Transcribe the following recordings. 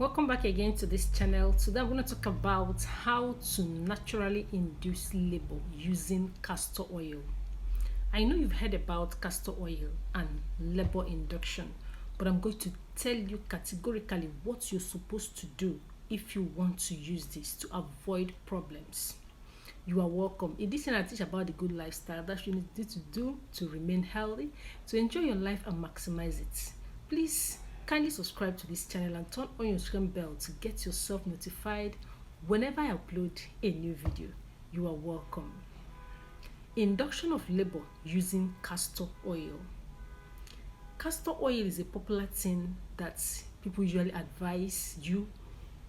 Welcome back again to this channel. Today I'm going to talk about how to naturally induce labor using castor oil. I know you've heard about castor oil and labor induction, but I'm going to tell you categorically what you're supposed to do if you want to use this to avoid problems. You are welcome. In this channel, I teach about the good lifestyle that you need to do to remain healthy, to enjoy your life and maximize it. Please kindly subscribe to this channel and turn on your screen bell to get yourself notified whenever I upload a new video. You are welcome. Induction of labor using castor oil. Castor oil is a popular thing that people usually advise you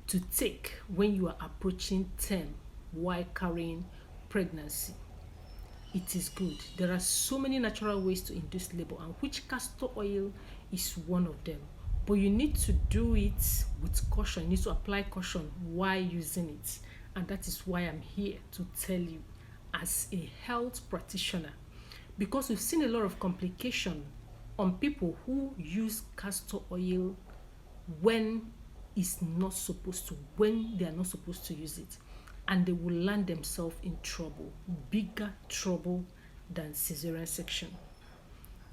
to take when you are approaching term while carrying pregnancy. It is good. There are so many natural ways to induce labor, and which castor oil is one of them. But you need to do it with caution. You need to apply caution while using it. And that is why I'm here to tell you as a health practitioner. Because we've seen a lot of complication on people who use castor oil when they are not supposed to use it. And they will land themselves in trouble, bigger trouble than cesarean section.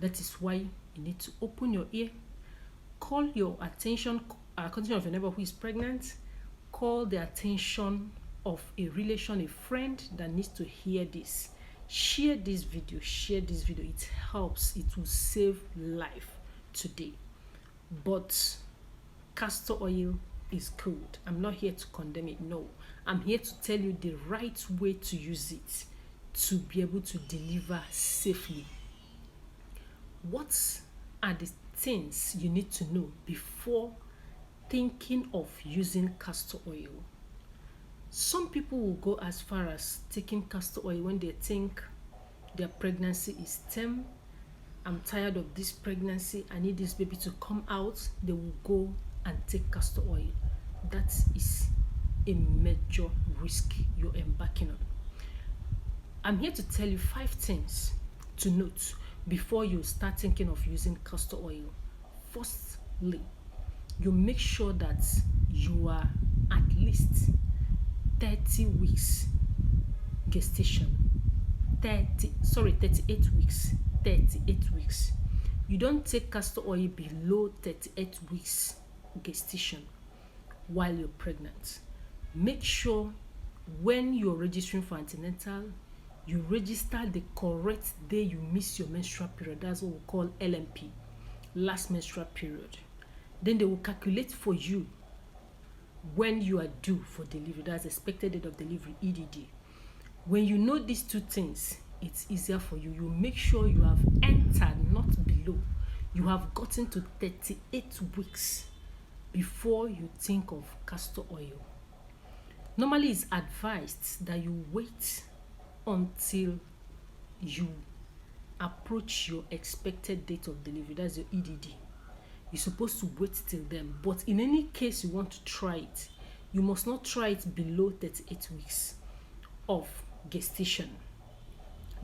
That is why you need to open your ear, call your attention of a neighbor who is pregnant, call the attention of a relation, a friend that needs to hear this. Share this video. It helps. It will save life today. But castor oil is good. I'm not here to condemn it. No, I'm here to tell you the right way to use it to be able to deliver safely. What are the things you need to know before thinking of using castor oil? Some people will go as far as taking castor oil when they think their pregnancy is term. I'm tired of this pregnancy. I need this baby to come out. They will go and take castor oil. That is a major risk you're embarking on. I'm here to tell you 5 things to note before you start thinking of using castor oil. Firstly, you make sure that you are at least 30 weeks gestation. 38 weeks. 38 weeks. You don't take castor oil below 38 weeks gestation while you're pregnant. Make sure when you're registering for antenatal, you register the correct day you miss your menstrual period. That's what we call LMP, last menstrual period. Then they will calculate for you when you are due for delivery. That's expected date of delivery, EDD. When you know these 2 things, it's easier for you. You make sure you have entered, not below. You have gotten to 38 weeks before you think of castor oil. Normally, it's advised that you wait until you approach your expected date of delivery. That's your EDD. You're supposed to wait till then. But in any case you want to try it, you must not try it below 38 weeks of gestation.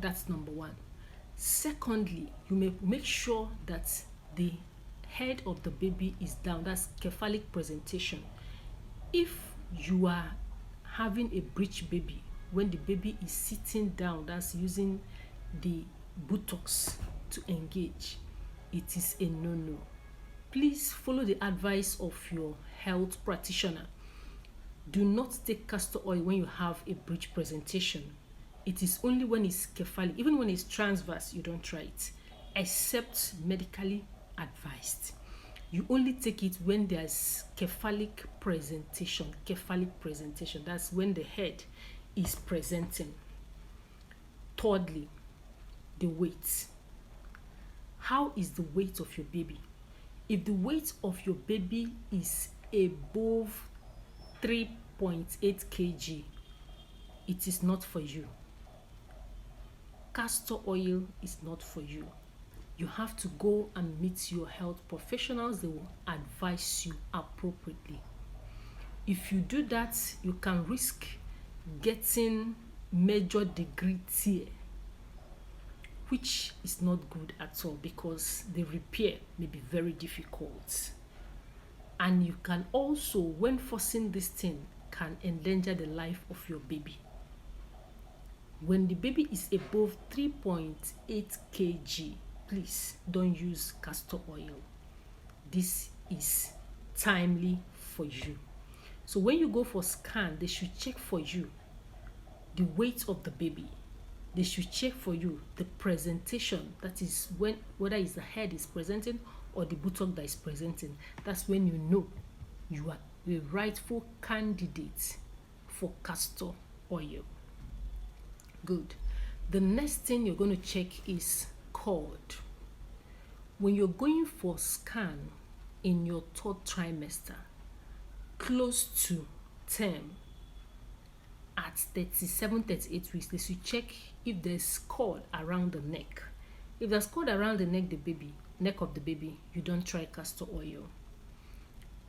That's number 1. Secondly, you may make sure that the head of the baby is down. That's cephalic presentation. If you are having a breech baby, when the baby is sitting down, that's using the buttocks to engage, it is a no-no. Please follow the advice of your health practitioner. Do not take castor oil when you have a breech presentation. It is only when it's cephalic. Even when it's transverse, you don't try it, except medically advised. You only take it when there's cephalic presentation. That's when the head is presenting. Thirdly, the weight. How is the weight of your baby? If the weight of your baby is above 3.8 kg, it is not for you. Castor oil is not for you. You have to go and meet your health professionals. They will advise you appropriately. If you do that, you can risk getting major degree tear, which is not good at all because the repair may be very difficult. And you can also, when forcing this thing, can endanger the life of your baby. When the baby is above 3.8 kg, please don't use castor oil. This is timely for you. So when you go for scan, they should check for you the weight of the baby. They should check for you the presentation, that is when whether it's the head is presenting or the buttock that is presenting. That's when you know you are the rightful candidate for castor oil. Good. The next thing you're going to check is cord. When you're going for scan in your third trimester, close to term, at 37, 38 weeks, they should check if there's cord around the neck. If there's cord around the neck of the baby, you don't try castor oil.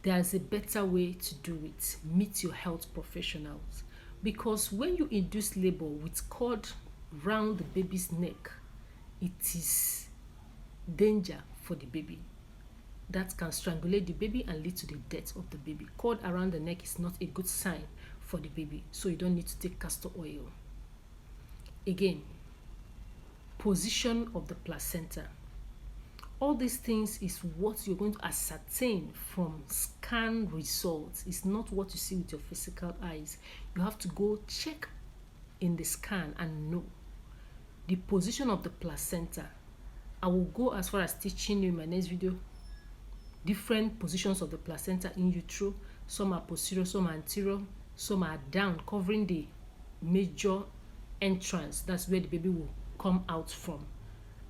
There's a better way to do it. Meet your health professionals. Because when you induce labor with cord around the baby's neck, it is danger for the baby. That can strangulate the baby and lead to the death of the baby. Cord around the neck is not a good sign for the baby, so you don't need to take castor oil. Again, position of the placenta. All these things is what you're going to ascertain from scan results. It's not what you see with your physical eyes. You have to go check in the scan and know the position of the placenta. I will go as far as teaching you in my next video different positions of the placenta in utero. Some are posterior, some are anterior, some are down, covering the major entrance. That's where the baby will come out from.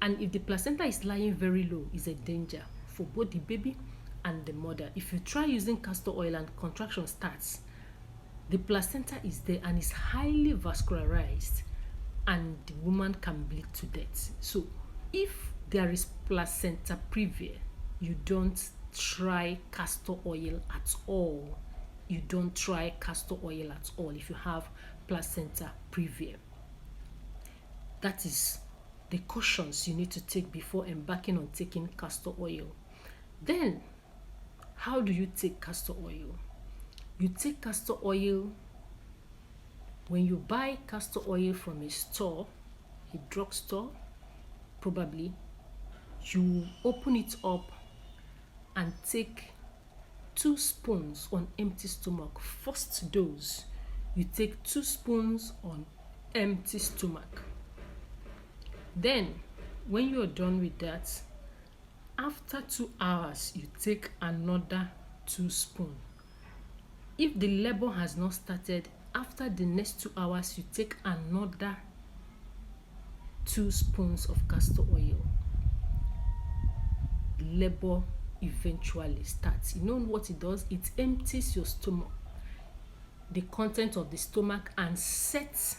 And if the placenta is lying very low, it's a danger for both the baby and the mother. If you try using castor oil and contraction starts, the placenta is there and is highly vascularized, and the woman can bleed to death. So if there is placenta previa, you don't try castor oil at all. You don't try castor oil at all if you have placenta previa. That is the cautions you need to take before embarking on taking castor oil. Then, how do you take castor oil? You take castor oil when you buy castor oil from a store, a drugstore, probably. You open it up and take 2 spoons on empty stomach. First dose, you take 2 spoons on empty stomach. Then, when you're done with that, after 2 hours, you take another 2 spoons. If the labor has not started, after the next 2 hours, you take another 2 spoons of castor oil. Labor eventually starts. You know what it does? It empties your stomach, the content of the stomach, and sets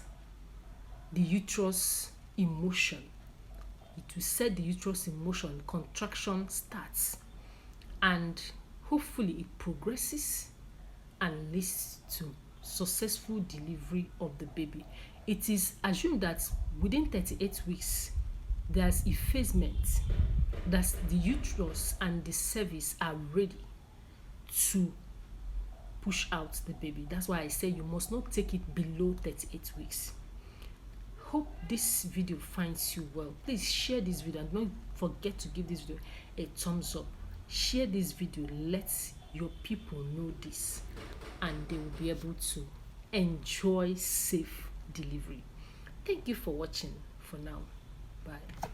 the uterus in motion. It will set the uterus in motion. Contraction starts, and hopefully it progresses and leads to successful delivery of the baby. It is assumed that within 38 weeks, there's effacement, that the uterus and the cervix are ready to push out the baby. That's why I say you must not take it below 38 weeks. Hope this video finds you well. Please share this video and don't forget to give this video a thumbs up. Share this video. Let your people know this, and they will be able to enjoy safe delivery. Thank you for watching. For now, bye.